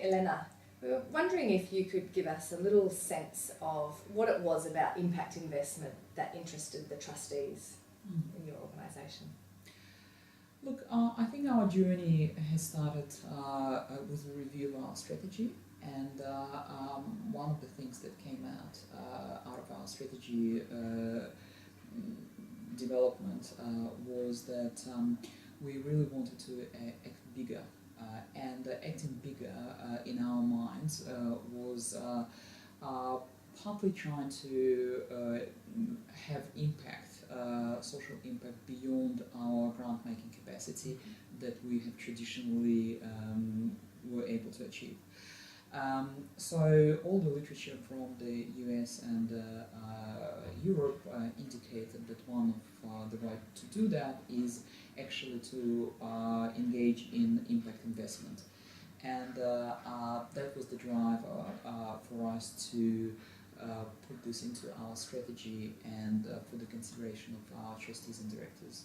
Elena, we were wondering if you could give us a little sense of what it was about impact investment that interested the trustees in your organisation. Look, I think our journey has started with a review of our strategy, and one of the things that came out of our strategy development was that we really wanted to act bigger, and acting bigger in our minds was partly trying to have impact, social impact beyond our grant-making capacity that we have traditionally were able to achieve. So all the literature from the US and Europe indicated that one of the way to do that is actually to engage in impact investment. And that was the driver for us to put this into our strategy and for the consideration of our trustees and directors.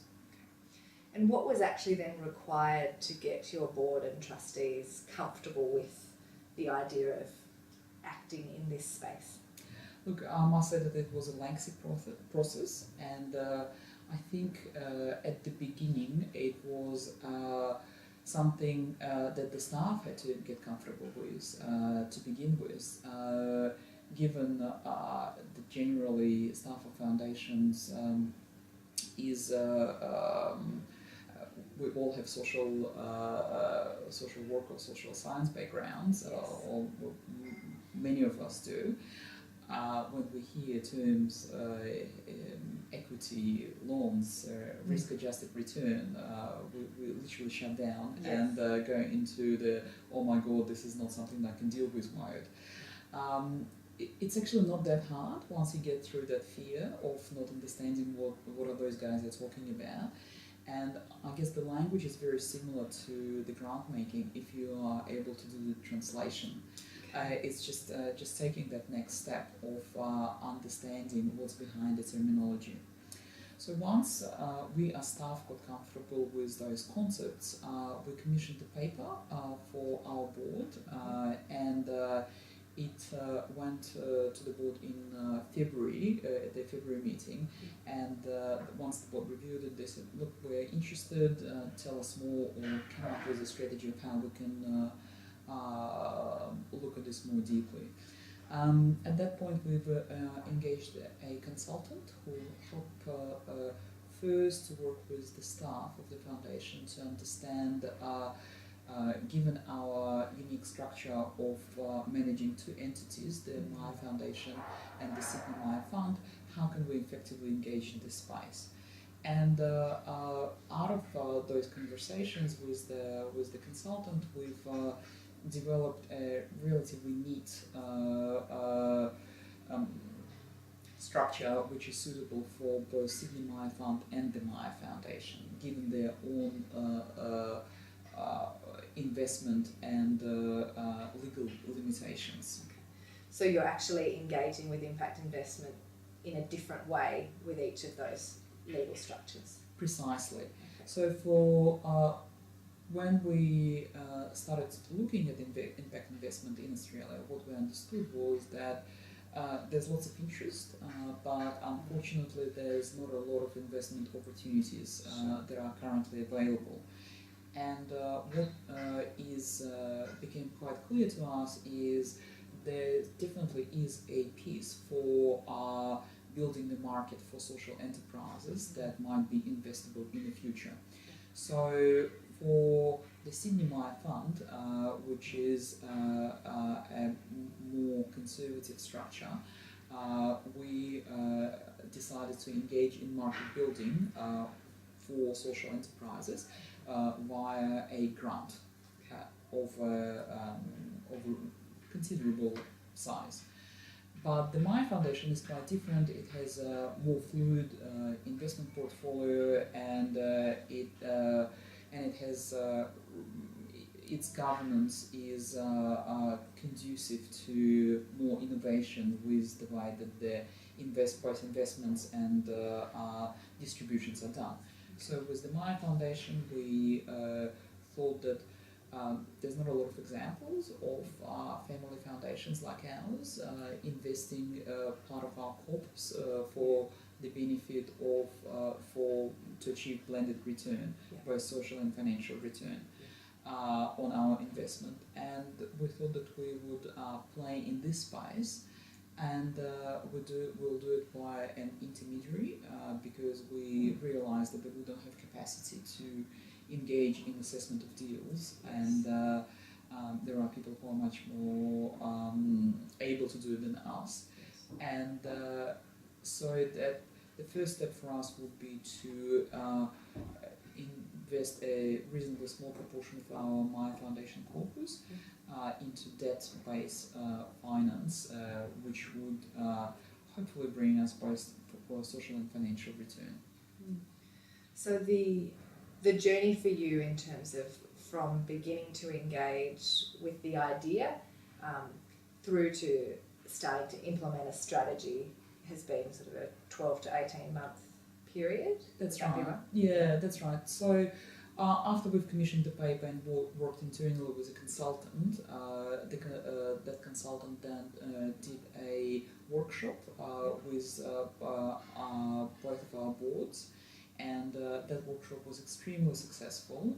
And what was actually then required to get your board and trustees comfortable with the idea of acting in this space? Look, I must say that it was a lengthy process, and I think at the beginning it was something that the staff had to get comfortable with to begin with, given that generally staff of foundations is we all have social work or social science backgrounds, Yes. or many of us do. When we hear terms equity, loans, risk-adjusted return, we literally shut down. Yes. And go into the, oh my god, this is not something I can deal with mode. It's actually not that hard once you get through that fear of not understanding what are those guys are talking about. And I guess the language is very similar to the grant making if you are able to do the translation. It's just taking that next step of understanding what's behind the terminology. So once we as staff got comfortable with those concepts, we commissioned a paper for our board, and it went to the board in February, at the February meeting, and once the board reviewed it, they said, look, we're interested, tell us more, or come up with a strategy of how we can look at this more deeply. At that point, we've engaged a consultant who helped first work with the staff of the foundation to understand, given our unique structure of managing two entities, the Maya Foundation and the Sydney Maya Fund, how can we effectively engage in this space? And out of those conversations with the consultant, we've developed a relatively neat structure which is suitable for both Sydney Maya Fund and the Maya Foundation, given their own investment and legal limitations. Okay. So you're actually engaging with impact investment in a different way with each of those legal structures? Precisely. Okay. So for when we started looking at impact investment in Australia, what we understood was that there's lots of interest, but unfortunately there's not a lot of investment opportunities that are currently available. And what became quite clear to us is there definitely is a piece for building the market for social enterprises that might be investable in the future. So for the Sydney Maya Fund, which is a more conservative structure, we decided to engage in market building for social enterprises via a grant of a considerable size. But the Maya Foundation is quite different. It has a more fluid investment portfolio, and it has its governance is conducive to more innovation with the way that the both investments and distributions are done. So with the Maya Foundation, we thought that There's not a lot of examples of family foundations like ours investing part of our corpus for the benefit of to achieve blended return, both social and financial return on our investment. And we thought that we would play in this space, and we'll do it via an intermediary because we realised that we don't have capacity to engage in assessment of deals, and there are people who are much more able to do it than us. And so that the first step for us would be to invest a reasonably small proportion of our Maya Foundation corpus into debt-based finance, which would hopefully bring us both for social and financial return. So the journey for you in terms of from beginning to engage with the idea through to starting to implement a strategy has been sort of a 12 to 18 month period? That's right. Yeah, that's right. So after we've commissioned the paper and worked internally with a consultant, that consultant then did a workshop with both of our boards, and that workshop was extremely successful.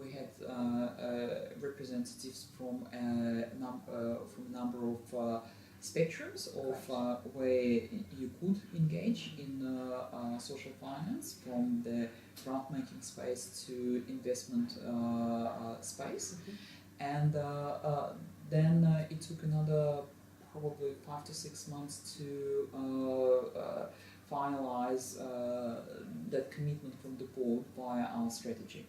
We had representatives from a number of spectrums of where you could engage in social finance, from the grant making space to investment space. And then it took another probably 5 to 6 months to finalize that commitment from the board via our strategy.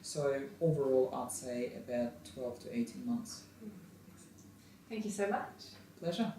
So overall, I'd say about 12 to 18 months. Thank you so much. Pleasure.